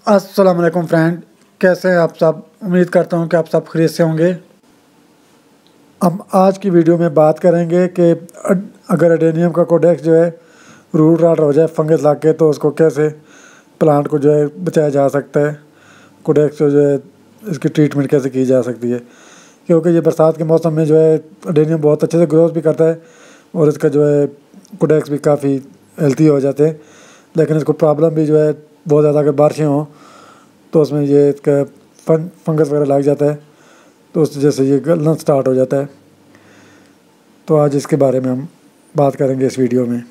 अस्सलाम वालेकुम फ्रेंड, कैसे हैं आप सब। उम्मीद करता हूं कि आप सब खैरियत से होंगे। हम आज की वीडियो में बात करेंगे कि अगर एडेनियम का कोडेक्स जो है रूट रॉट हो जाए फंगस लग के, तो उसको कैसे प्लांट को जो है बचाया जा सकता है। कोडेक्स जो है इसकी ट्रीटमेंट कैसे की जा सकती है, क्योंकि ये बरसात के मौसम में जो है एडेनियम बहुत अच्छे से ग्रोथ भी करता है और इसका जो है कोडेक्स भी काफ़ी हेल्थी हो जाते हैं। लेकिन इसको प्रॉब्लम भी जो है बहुत ज़्यादा, अगर बारिशें हों तो उसमें ये इसका फंगस वगैरह लग जाता है, तो उस वजह से ये गलना स्टार्ट हो जाता है। तो आज इसके बारे में हम बात करेंगे इस वीडियो में।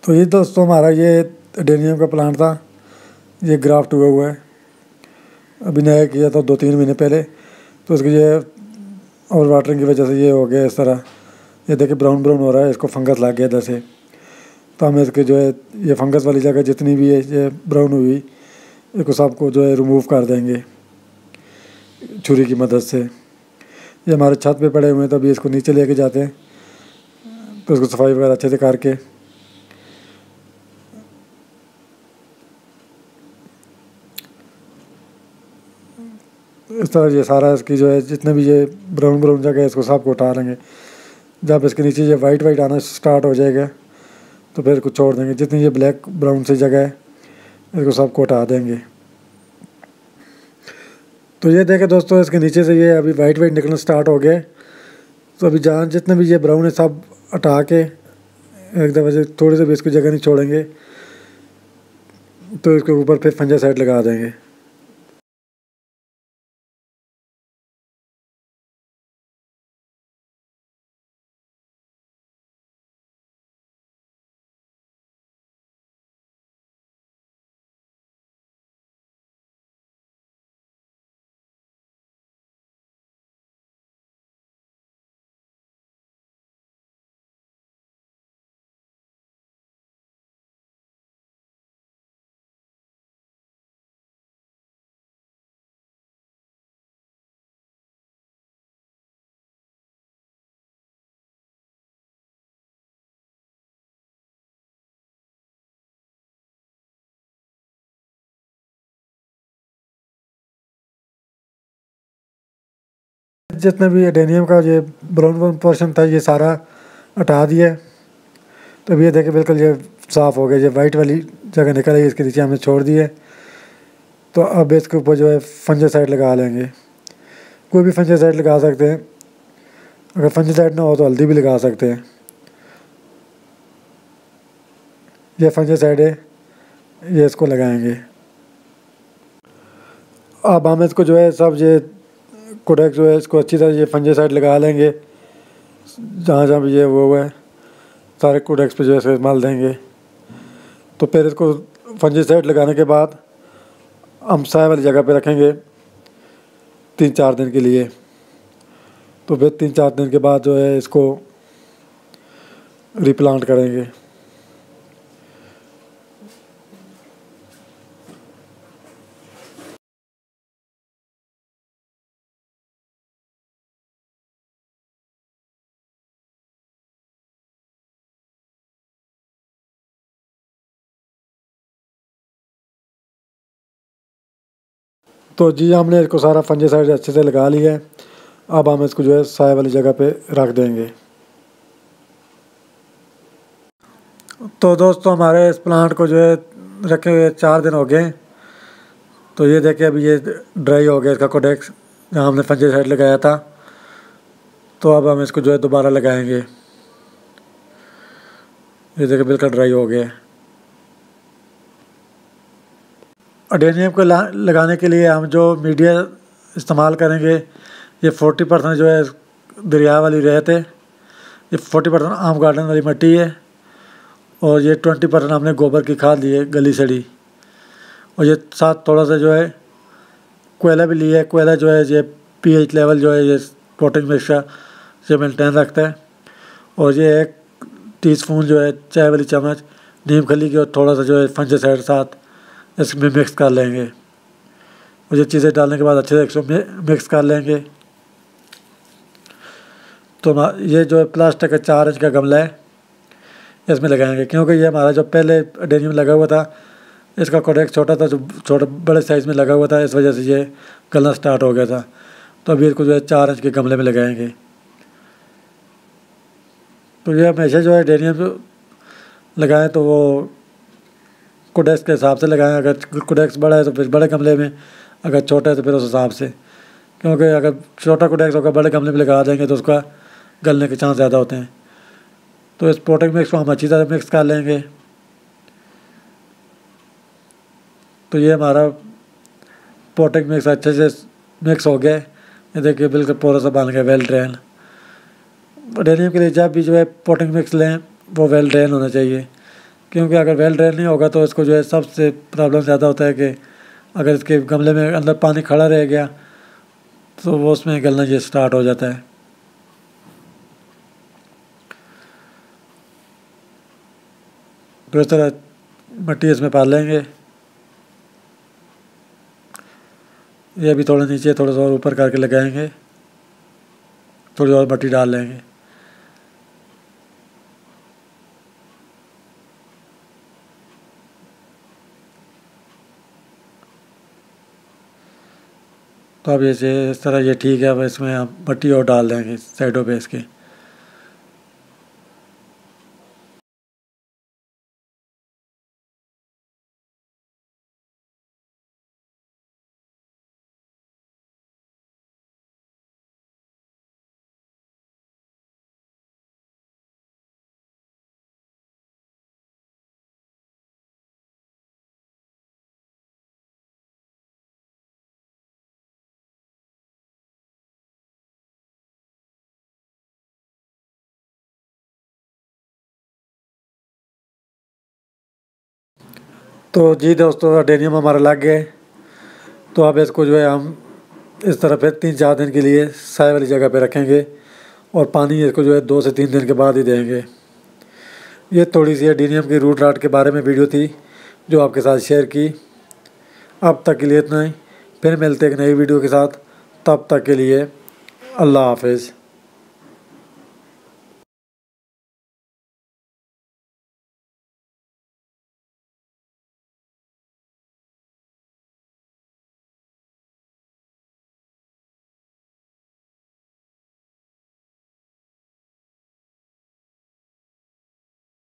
तो ये दोस्तों हमारा ये एडेनियम का प्लांट था, ये ग्राफ्ट हुआ हुआ है, अभी नया किया था 2-3 महीने पहले। तो इसकी ये और वाटरिंग की वजह से ये हो गया इस तरह, ये देखिए ब्राउन ब्राउन हो रहा है, इसको फंगस लग गया इधर से। तो हम इसके जो है ये फंगस वाली जगह जितनी भी है ये ब्राउन हुई, इसको सबको जो है रिमूव कर देंगे छुरी की मदद से। ये हमारे छत पे पड़े हुए हैं, तो अभी इसको नीचे लेके जाते हैं, तो इसको सफाई वगैरह अच्छे से करके इस तरह ये सारा इसकी जो है जितने भी ये ब्राउन ब्राउन जगह है इसको सबको उठा लेंगे। जब इसके नीचे ये वाइट वाइट आना स्टार्ट हो जाएगा तो फिर इसको छोड़ देंगे। जितनी ये ब्लैक ब्राउन सी जगह है इसको सबको हटा देंगे। तो ये देखें दोस्तों, इसके नीचे से ये अभी वाइट वाइट निकलना स्टार्ट हो गया। तो अभी जहाँ जितने भी ये ब्राउन है सब हटा के एक दफ़े से थोड़ी सी भी इसको जगह नहीं छोड़ेंगे, तो इसके ऊपर फिर फंजासाइड लगा देंगे। जितने भी एडेनियम का ये ब्राउन ब्राउन पोर्शन था ये सारा हटा दिया। तो अब ये देखें बिल्कुल ये साफ़ हो गया, ये वाइट वाली जगह निकल आई, इसके नीचे हमने छोड़ दी है। तो अब इसके ऊपर जो है फंजासाइड लगा लेंगे। कोई भी फंजासाइड लगा सकते हैं, अगर फंजासाइड ना हो तो हल्दी भी लगा सकते हैं। ये फंजासाइड है, ये इसको लगाएंगे। अब हम इसको जो है सब ये कोडेक्स जो है इसको अच्छी तरह ये फंजासाइड लगा लेंगे जहाँ जहाँ भी ये वो हुआ है, सारे कोडेक्स पे जो है इस्तेमाल देंगे। तो फिर इसको फंजासाइड लगाने के बाद हम साए वाली जगह पे रखेंगे 3-4 दिन के लिए। तो फिर 3-4 दिन के बाद जो है इसको रिप्लांट करेंगे। तो जी हमने इसको सारा फंजासाइड अच्छे से लगा लिया है। अब हम इसको जो है साए वाली जगह पे रख देंगे। तो दोस्तों हमारे इस प्लांट को जो है रखे हुए 4 दिन हो गए। तो ये देखिए अभी ये ड्राई हो गया इसका कोडेक्स, जहाँ हमने फंजासाइड लगाया था। तो अब हम इसको जो है दोबारा लगाएंगे। ये देखिए बिल्कुल ड्राई हो गया है। एडेनियम को लगाने के लिए हम जो मीडिया इस्तेमाल करेंगे, ये 40% जो है दरिया वाली रेत है, ये 40% आम गार्डन वाली मिट्टी है, और ये 20% हमने गोबर की खाद ली है गली सड़ी, और ये साथ थोड़ा सा जो है कोयला भी लिया है। कोयला जो है ये pH लेवल जो है ये प्रोटीन मिक्सचर से मेंटेन रखता है। और ये 1 टीस्पून जो है चाय वाली चम्मच नीम खली की और थोड़ा सा जो है फंजासाइड साथ इसमें मिक्स कर लेंगे। और ये चीज़ें डालने के बाद अच्छे से इसको मिक्स कर लेंगे। तो ये जो है प्लास्टिक का 4 इंच का गमला है, इसमें लगाएंगे, क्योंकि ये हमारा जो पहले एडेनियम लगा हुआ था इसका कोडेक्स छोटा था, जो छोटा बड़े साइज़ में लगा हुआ था, इस वजह से ये गलना स्टार्ट हो गया था। तो अभी इसको जो है 4 इंच के गमले में लगाएंगे। तो ये हमेशा जो है एडेनियम लगाएं तो वो कोडेक्स के हिसाब से लगाएं। अगर कोडेक्स बड़ा है तो फिर बड़े गमले में, अगर छोटा है तो फिर उस हिसाब से, क्योंकि अगर छोटा कोडेक्स होगा बड़े गमले में लगा देंगे तो उसका गलने के चांस ज़्यादा होते हैं। तो इस पोटिंग मिक्स को हम अच्छी तरह मिक्स कर लेंगे। तो ये हमारा पोटिंग मिक्स अच्छे से मिक्स हो गया। ये देखिए बिल्कुल पूरा सा बन गया, वेल ड्रेन। एडेनियम के लिए जब भी जो है पोटिंग मिक्स लें वो वेल ड्रेन होना चाहिए, क्योंकि अगर वेल ड्रेन नहीं होगा तो इसको जो है सबसे प्रॉब्लम ज़्यादा होता है कि अगर इसके गमले में अंदर पानी खड़ा रह गया तो वो उसमें गलना ये स्टार्ट हो जाता है। तो इस तरह मिट्टी इसमें पाल लेंगे। ये भी थोड़ा नीचे थोड़ा सा और ऊपर करके लगाएंगे, थोड़ी और मिट्टी डाल लेंगे। तो अब ये इस तरह ये ठीक है। अब इसमें हम मिट्टी और डाल देंगे साइडों पे इसके। तो जी दोस्तों, एडेनियम हमारा लग गए। तो अब इसको जो है हम इस तरह फिर 3-4 दिन के लिए साए वाली जगह पे रखेंगे और पानी इसको जो है 2 से 3 दिन के बाद ही देंगे। ये थोड़ी सी एडेनियम की रूट राट के बारे में वीडियो थी जो आपके साथ शेयर की। अब तक के लिए इतना ही, फिर मिलते एक नई वीडियो के साथ। तब तक के लिए अल्लाह हाफिज़।